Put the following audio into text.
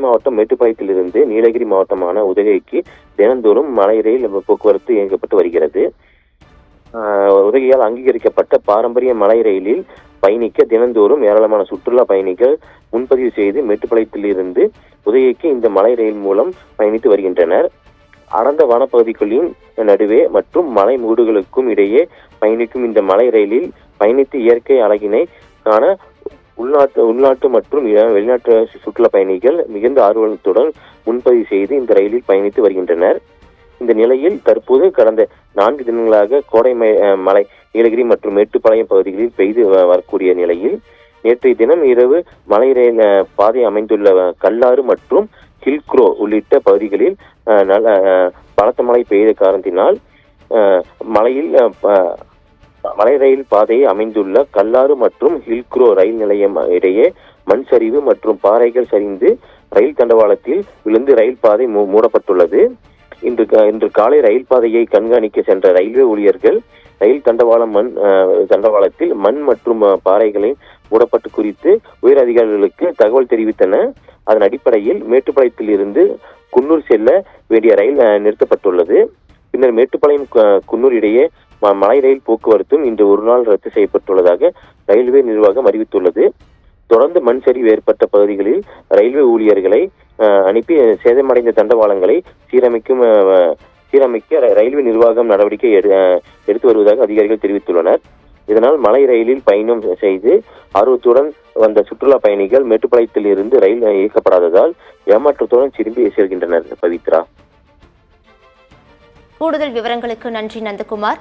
மாவட்டம் மேட்டுப்பாளையத்திலிருந்து நீலகிரி மாவட்டமான உதகைக்கு தினந்தோறும் மலை ரயில் போக்குவரத்து இயங்கப்பட்டு வருகிறது. உதகையால் அங்கீகரிக்கப்பட்ட பாரம்பரிய மலை ரயிலில் பயணிக்க தினந்தோறும் ஏராளமான சுற்றுலா பயணிகள் முன்பதிவு செய்து மேட்டுப்பாளையத்திலிருந்து உதகைக்கு இந்த மலை ரயில் மூலம் பயணித்து வருகின்றனர். அடர்ந்த வனப்பகுதிகளின் நடுவே மற்றும் மலை மூடுகளுக்கும் இடையே பயணிக்கும் இந்த மலை ரயிலில் பயணித்து இயற்கை அழகினை காண உள்நாட்டு மற்றும் வெளிநாட்டு சுற்றுலா பயணிகள் மிகுந்த ஆர்வத்துடன் முன்பதிவு செய்து இந்த ரயிலில் பயணித்து வருகின்றனர். இந்த நிலையில் தற்போது கடந்த 4 தினங்களாக கோடை மழை நீலகிரி மற்றும் மேட்டுப்பாளையம் பகுதிகளில் பெய்து வரக்கூடிய நிலையில் நேற்றைய தினம் இரவு மலை ரயில் பாதை அமைந்துள்ள கல்லாறு மற்றும் ஹில்க்ரோ உள்ளிட்ட பகுதிகளில் பலத்த மழை பெய்த காரணத்தினால் மலை ரயில் பாதையை அமைந்துள்ள கல்லாறு மற்றும் ஹில்க்ரோ ரயில் நிலையம் இடையே மண் சரிவு மற்றும் பாறைகள் சரிந்து ரயில் தண்டவாளத்தில் விழுந்து ரயில் பாதை மூடப்பட்டுள்ளது. இன்று காலை ரயில் பாதையை கண்காணிக்க சென்ற ரயில்வே ஊழியர்கள் ரயில் தண்டவாளத்தில் மண் மற்றும் பாறைகளை மூடப்பட்டு குறித்து உயர் அதிகாரிகளுக்கு தகவல் தெரிவித்தனர். அதன் அடிப்படையில் மேட்டுப்பாளையத்தில் இருந்து குன்னூர் செல்ல வேண்டிய ரயில் நிறுத்தப்பட்டுள்ளது. பின்னர் மேட்டுப்பாளையம் குன்னூர் இடையே மலை ரயில் போக்குவரத்தும் இன்று ஒரு நாள் ரத்து செய்யப்பட்டுள்ளதாக ரயில்வே நிர்வாகம் அறிவித்துள்ளது. தொடர்ந்து மண் சரிவு ஏற்பட்ட பகுதிகளில் ரயில்வே ஊழியர்களை அனுப்பி சேதமடைந்த தண்டவாளங்களை சீரமைக்க ரயில்வே நிர்வாகம் நடவடிக்கை எடுத்து வருவதாக அதிகாரிகள் தெரிவித்துள்ளனர். இதனால் மலை ரயிலில் பயணம் செய்து ஆர்வத்துடன் வந்த சுற்றுலா பயணிகள் மேட்டுப்பாளையத்தில் இருந்து ரயில் இயக்கப்படாததால் ஏமாற்றத்துடன் திரும்பி செல்கின்றனர். பவித்ரா, கூடுதல் விவரங்களுக்கு நன்றி நந்தகுமார்.